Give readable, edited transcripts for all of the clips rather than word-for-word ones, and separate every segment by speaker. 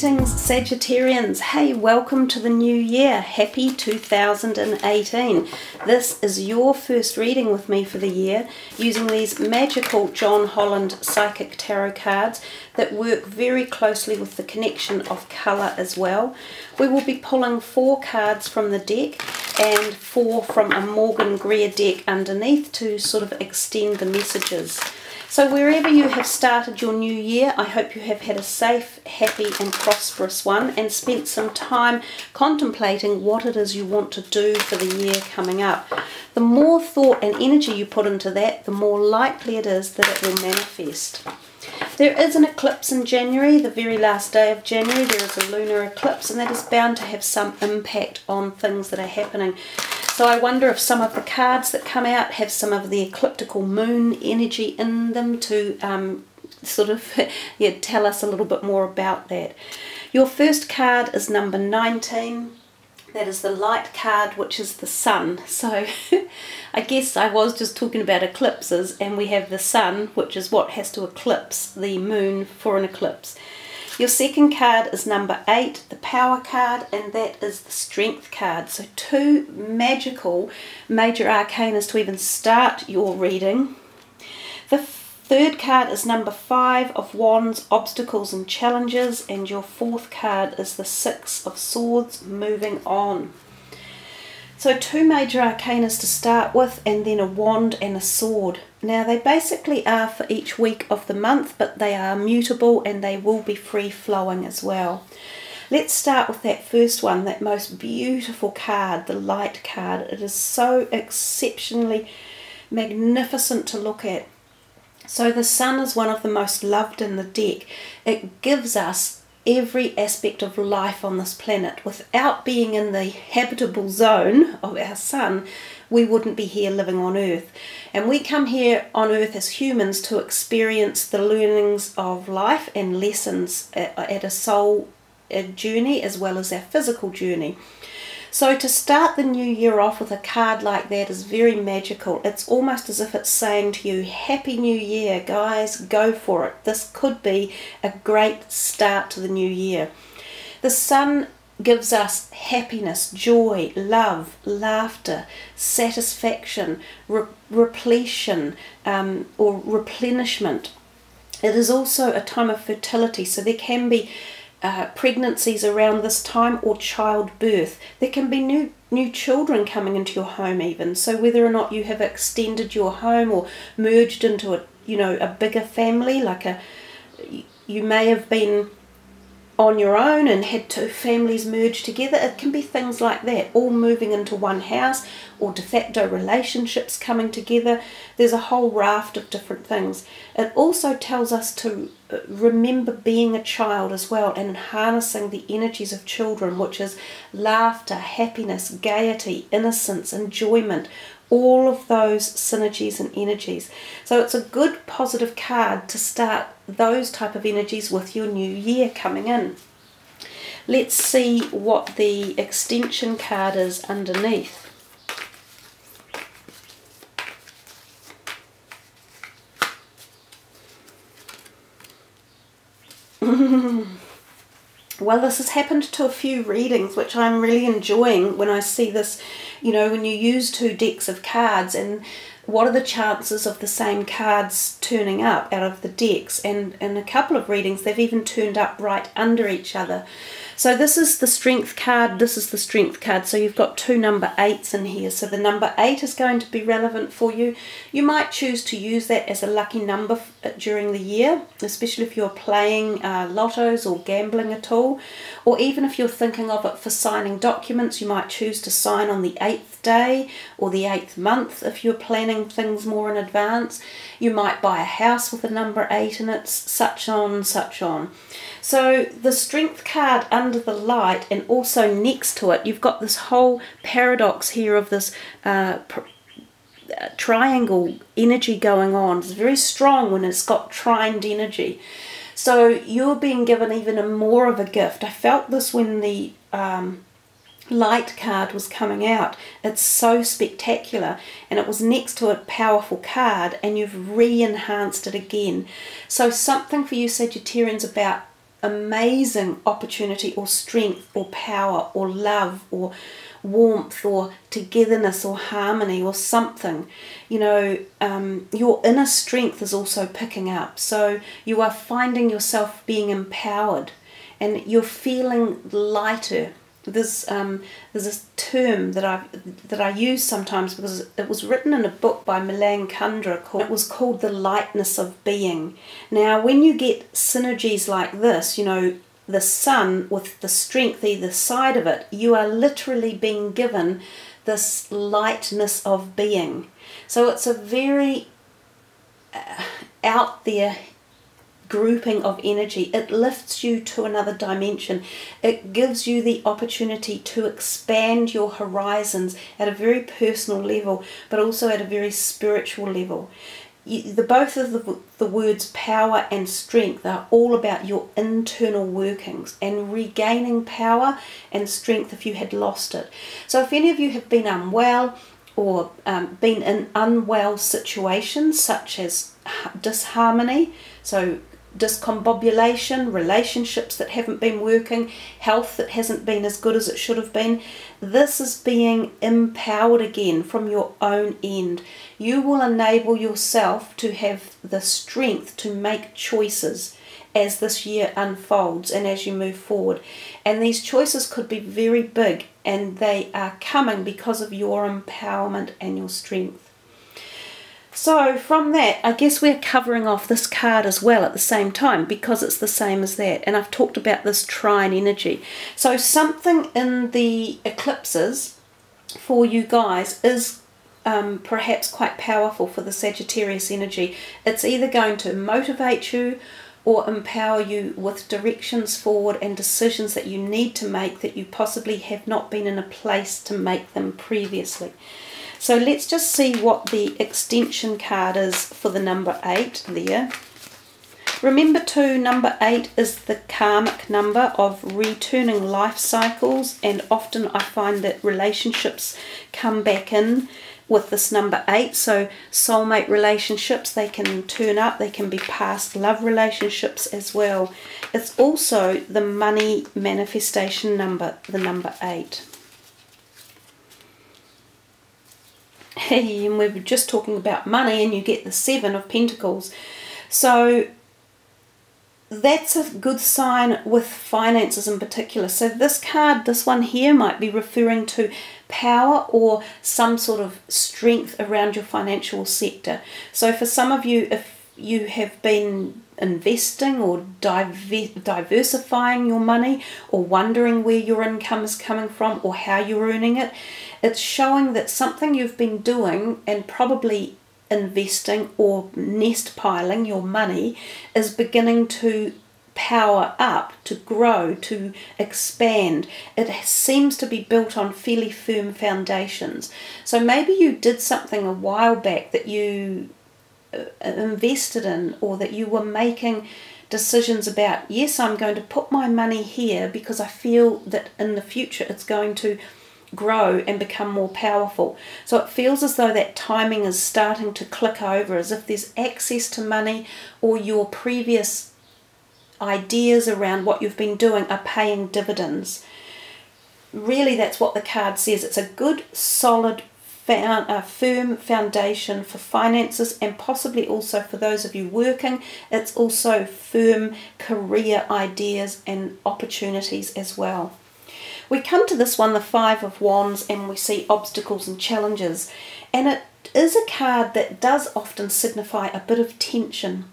Speaker 1: Greetings Sagittarians. Hey, welcome to the new year. Happy 2018. This is your first reading with me for the year using these magical John Holland Psychic Tarot cards that work very closely with the connection of colour as well. We will be pulling 4 cards from the deck and 4 from a Morgan Greer deck underneath to sort of extend the messages. So wherever you have started your new year, I hope you have had a safe, happy and prosperous one and spent some time contemplating what it is you want to do for the year coming up. The more thought and energy you put into that, the more likely it is that it will manifest. There is an eclipse in January, the very last day of January. There is a lunar eclipse, and that is bound to have some impact on things that are happening. So I wonder if some of the cards that come out have some of the ecliptical moon energy in them to sort of tell us a little bit more about that. Your first card is number 19. That is the light card, which is the sun. So I guess I was just talking about eclipses, and we have the sun, which is what has to eclipse the moon for an eclipse. Your second card is number 8, the power card, and that is the strength card. So 2 magical major arcanas to even start your reading. The third card is number 5 of wands, obstacles and challenges, and your fourth card is the 6 of swords, moving on. So 2 major arcanas to start with, and then a wand and a sword. Now they basically are for each week of the month, but they are mutable and they will be free flowing as well. Let's start with that first one, that most beautiful card, the light card. It is so exceptionally magnificent to look at. So the sun is one of the most loved in the deck. It gives us every aspect of life on this planet. Without being in the habitable zone of our sun, we wouldn't be here living on Earth. And we come here on Earth as humans to experience the learnings of life and lessons at a soul journey as well as our physical journey. So to start the new year off with a card like that is very magical. It's almost as if it's saying to you, Happy New Year, guys, go for it. This could be a great start to the new year. The sun gives us happiness, joy, love, laughter, satisfaction, repletion, or replenishment. It is also a time of fertility, so there can be pregnancies around this time, or childbirth. There can be new children coming into your home even. So whether or not you have extended your home or merged into a bigger family, like you may have been on your own and had 2 families merged together. It can be things like that, all moving into one house, or de facto relationships coming together. There's a whole raft of different things. It also tells us to remember being a child as well and harnessing the energies of children, which is laughter, happiness, gaiety, innocence, enjoyment, all of those synergies and energies. So it's a good positive card to start those type of energies with your new year coming in. Let's see what the extension card is underneath. Well, this has happened to a few readings, which I'm really enjoying when I see this, when you use 2 decks of cards, and what are the chances of the same cards turning up out of the decks. And in a couple of readings, they've even turned up right under each other. So this is the strength card, this is the strength card. So you've got 2 number 8s in here. So the number 8 is going to be relevant for you. You might choose to use that as a lucky number during the year, especially if you're playing lottos or gambling at all. Or even if you're thinking of it for signing documents, you might choose to sign on the 8th day or the 8th month if you're planning things more in advance. You might buy a house with a number 8 in it, such on, such on. So the strength card under the light, and also next to it, you've got this whole paradox here of this triangle energy going on. It's very strong when it's got trined energy. So you're being given even more of a gift. I felt this when the light card was coming out. It's so spectacular, and it was next to a powerful card, and you've re-enhanced it again. So something for you Sagittarians about amazing opportunity or strength or power or love or warmth or togetherness or harmony or something. You know, your inner strength is also picking up. So you are finding yourself being empowered and you're feeling lighter. There's this term that I use sometimes because it was written in a book by Milan Kundera called the lightness of being. Now, when you get synergies like this, you know, the sun with the strength either side of it, you are literally being given this lightness of being. So it's a very out there grouping of energy. It lifts you to another dimension. It gives you the opportunity to expand your horizons at a very personal level, but also at a very spiritual level. Both of the words power and strength are all about your internal workings and regaining power and strength if you had lost it. So if any of you have been unwell or been in unwell situations such as disharmony, so discombobulation, relationships that haven't been working, health that hasn't been as good as it should have been, this is being empowered again from your own end. You will enable yourself to have the strength to make choices as this year unfolds and as you move forward. And these choices could be very big, and they are coming because of your empowerment and your strength. So from that, I guess we're covering off this card as well at the same time because it's the same as that. And I've talked about this trine energy. So something in the eclipses for you guys is perhaps quite powerful for the Sagittarius energy. It's either going to motivate you or empower you with directions forward and decisions that you need to make that you possibly have not been in a place to make them previously. So let's just see what the extension card is for the number 8 there. Remember too, number 8 is the karmic number of returning life cycles, and often I find that relationships come back in with this number 8. So soulmate relationships, they can turn up, they can be past love relationships as well. It's also the money manifestation number, the number 8. Hey, and we were just talking about money, and you get the 7 of Pentacles. So that's a good sign with finances in particular. So this card, this one here, might be referring to power or some sort of strength around your financial sector. So for some of you, if you have been investing or diversifying your money or wondering where your income is coming from or how you're earning it, it's showing that something you've been doing and probably investing or nest piling your money is beginning to power up, to grow, to expand. It seems to be built on fairly firm foundations. So maybe you did something a while back that you invested in, or that you were making decisions about, yes, I'm going to put my money here because I feel that in the future it's going to grow and become more powerful. So it feels as though that timing is starting to click over, as if there's access to money, or your previous ideas around what you've been doing are paying dividends. Really, that's what the card says. It's a good, solid, firm foundation for finances, and possibly also for those of you working. It's also firm career ideas and opportunities as well. We come to this one, the 5 of Wands, and we see obstacles and challenges. And it is a card that does often signify a bit of tension.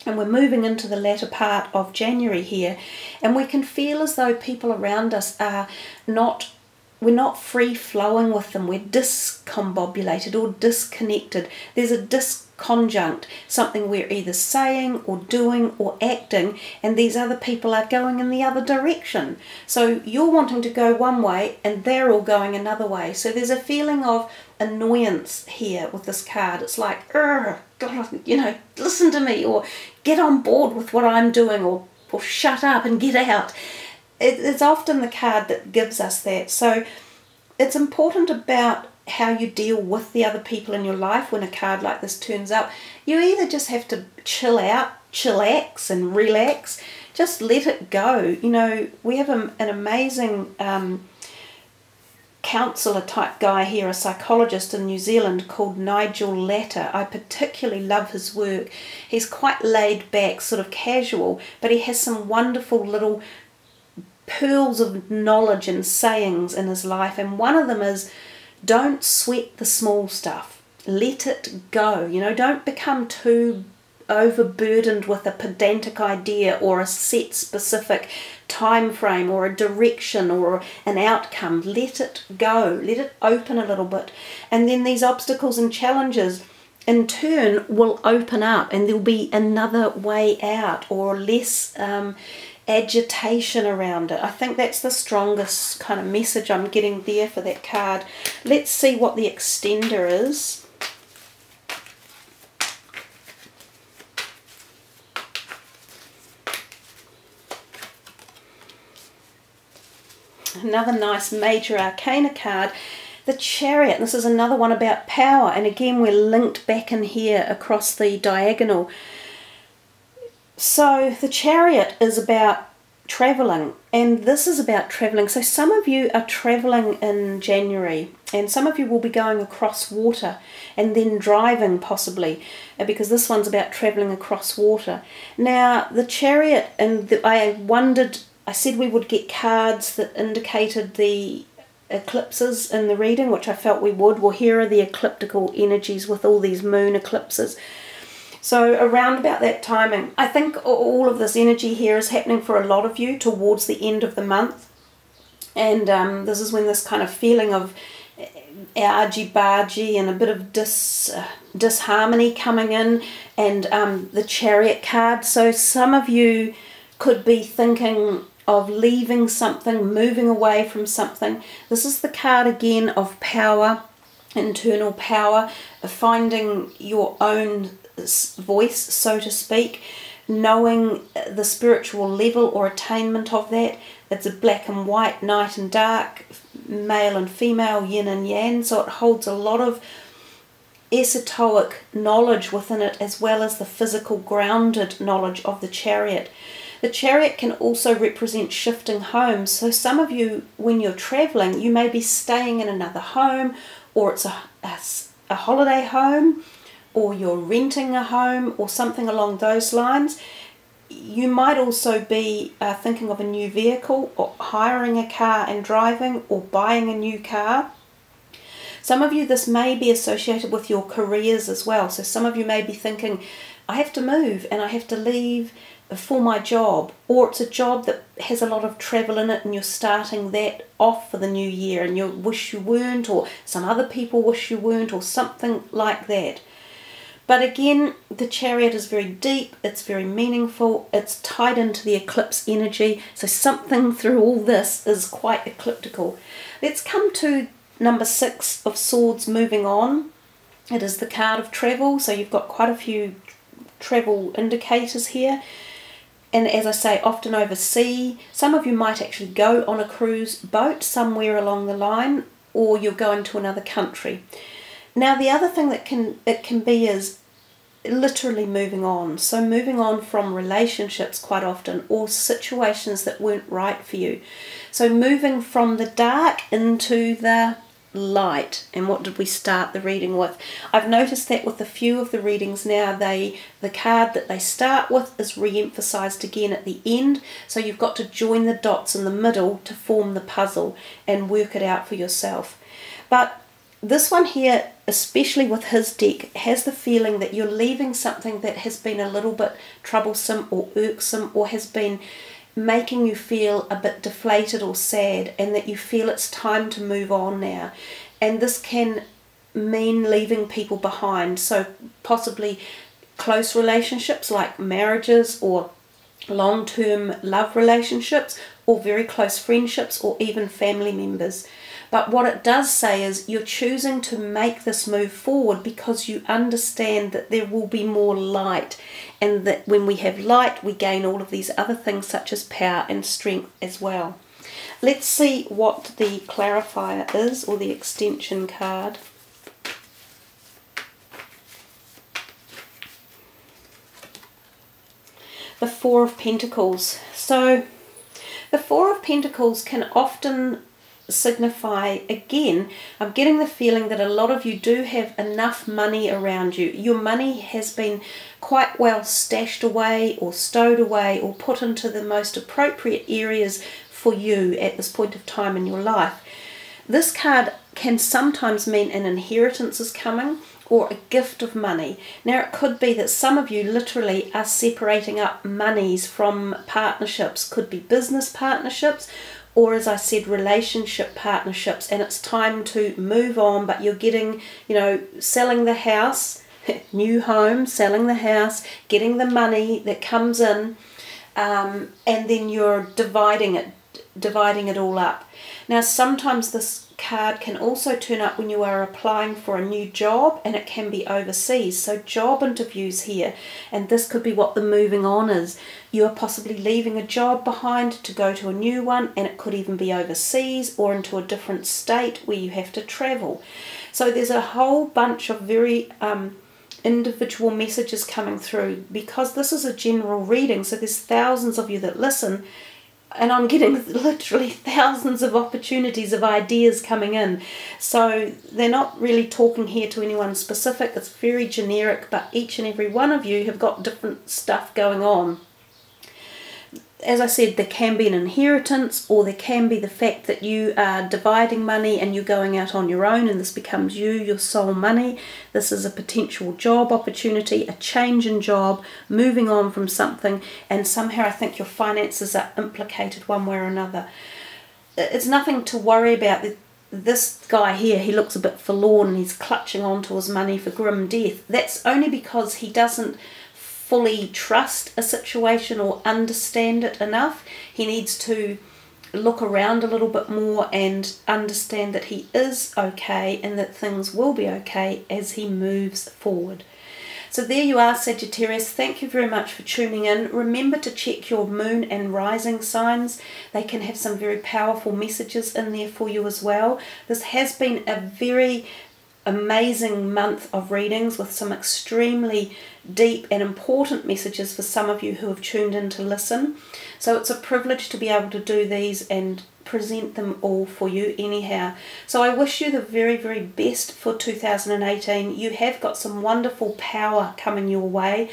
Speaker 1: And we're moving into the latter part of January here, and we can feel as though people around us are we're not free-flowing with them. We're discombobulated or disconnected. There's a disconjunct, something we're either saying or doing or acting, and these other people are going in the other direction. So you're wanting to go one way and they're all going another way. So there's a feeling of annoyance here with this card. It's like, you know, listen to me, or get on board with what I'm doing, or shut up and get out. It's often the card that gives us that. So it's important about how you deal with the other people in your life when a card like this turns up. You either just have to chill out, chillax and relax, just let it go. You know, we have an amazing counsellor type guy here, a psychologist in New Zealand called Nigel Latter. I particularly love his work. He's quite laid back, sort of casual, but he has some wonderful little pearls of knowledge and sayings in his life, and one of them is, don't sweat the small stuff. Let it go. You know, don't become too overburdened with a pedantic idea or a set specific time frame or a direction or an outcome. Let it go. Let it open a little bit. And then these obstacles and challenges in turn will open up, and there'll be another way out or less agitation around it. I think that's the strongest kind of message I'm getting there for that card. Let's see what the extender is. Another nice major arcana card, the Chariot. This is another one about power, and again we're linked back in here across the diagonal. So the Chariot is about travelling, and this is about travelling. So some of you are travelling in January, and some of you will be going across water and then driving possibly, because this one's about travelling across water. Now the Chariot, and I said we would get cards that indicated the eclipses in the reading, which I felt we would. Well, here are the ecliptical energies with all these moon eclipses. So around about that timing, I think all of this energy here is happening for a lot of you towards the end of the month. And this is when this kind of feeling of argy-bargy and a bit of disharmony coming in, and the Chariot card. So some of you could be thinking of leaving something, moving away from something. This is the card again of power, internal power, of finding your own voice, so to speak, knowing the spiritual level or attainment of that. It's a black and white, night and dark, male and female, yin and yang, so it holds a lot of esoteric knowledge within it, as well as the physical grounded knowledge of the Chariot. The Chariot can also represent shifting homes. So some of you, when you're travelling, you may be staying in another home, or it's a holiday home, or you're renting a home, or something along those lines. You might also be thinking of a new vehicle, or hiring a car and driving, or buying a new car. Some of you, this may be associated with your careers as well. So some of you may be thinking, I have to move and I have to leave for my job, or it's a job that has a lot of travel in it and you're starting that off for the new year and you wish you weren't, or some other people wish you weren't, or something like that. But again, the Chariot is very deep, it's very meaningful, it's tied into the eclipse energy, so something through all this is quite ecliptical. Let's come to number 6 of Swords, moving on. It is the card of travel, so you've got quite a few travel indicators here. And as I say, often overseas. Some of you might actually go on a cruise boat somewhere along the line, or you're going to another country. Now the other thing that it can be is literally moving on. So moving on from relationships quite often, or situations that weren't right for you. So moving from the dark into the light. And what did we start the reading with? I've noticed that with a few of the readings now, the card that they start with is re-emphasized again at the end, so you've got to join the dots in the middle to form the puzzle and work it out for yourself. But this one here, especially with his deck, has the feeling that you're leaving something that has been a little bit troublesome or irksome, or has been making you feel a bit deflated or sad, and that you feel it's time to move on now. And this can mean leaving people behind, so possibly close relationships like marriages, or long-term love relationships, or very close friendships, or even family members. But what it does say is you're choosing to make this move forward because you understand that there will be more light, and that when we have light we gain all of these other things such as power and strength as well. Let's see what the clarifier is, or the extension card. the Four of Pentacles. So the Four of Pentacles can often signify, again, I'm getting the feeling that a lot of you do have enough money around you. Your money has been quite well stashed away or stowed away or put into the most appropriate areas for you at this point of time in your life. This card can sometimes mean an inheritance is coming or a gift of money. Now it could be that some of you literally are separating up monies from partnerships, could be business partnerships, or as I said, relationship partnerships, and it's time to move on, but you're getting, you know, selling the house, new home, selling the house, getting the money that comes in, and then you're dividing it all up. Now sometimes this card can also turn up when you are applying for a new job, and it can be overseas. So job interviews here, and this could be what the moving on is. You are possibly leaving a job behind to go to a new one, and it could even be overseas or into a different state where you have to travel. So there's a whole bunch of very individual messages coming through, because this is a general reading, so there's thousands of you that listen, and I'm getting literally thousands of opportunities of ideas coming in. So they're not really talking here to anyone specific. It's very generic, but each and every one of you have got different stuff going on. As I said, there can be an inheritance, or there can be the fact that you are dividing money and you're going out on your own, and this becomes your sole money. This is a potential job opportunity, a change in job, moving on from something, and somehow I think your finances are implicated one way or another. It's nothing to worry about. This guy here, he looks a bit forlorn and he's clutching onto his money for grim death. That's only because he doesn't fully trust a situation or understand it enough. He needs to look around a little bit more and understand that he is okay and that things will be okay as he moves forward. So there you are, Sagittarius. Thank you very much for tuning in. Remember to check your moon and rising signs. They can have some very powerful messages in there for you as well. This has been a very amazing month of readings with some extremely deep and important messages for some of you who have tuned in to listen. So it's a privilege to be able to do these and present them all for you anyhow. So I wish you the very, very best for 2018. You have got some wonderful power coming your way,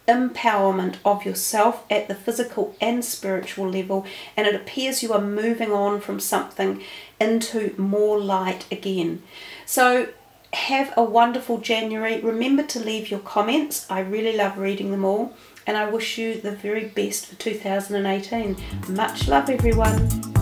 Speaker 1: empowerment of yourself at the physical and spiritual level, and it appears you are moving on from something into more light again. So have a wonderful January. Remember to leave your comments. I really love reading them all, and I wish you the very best for 2018. Much love, everyone.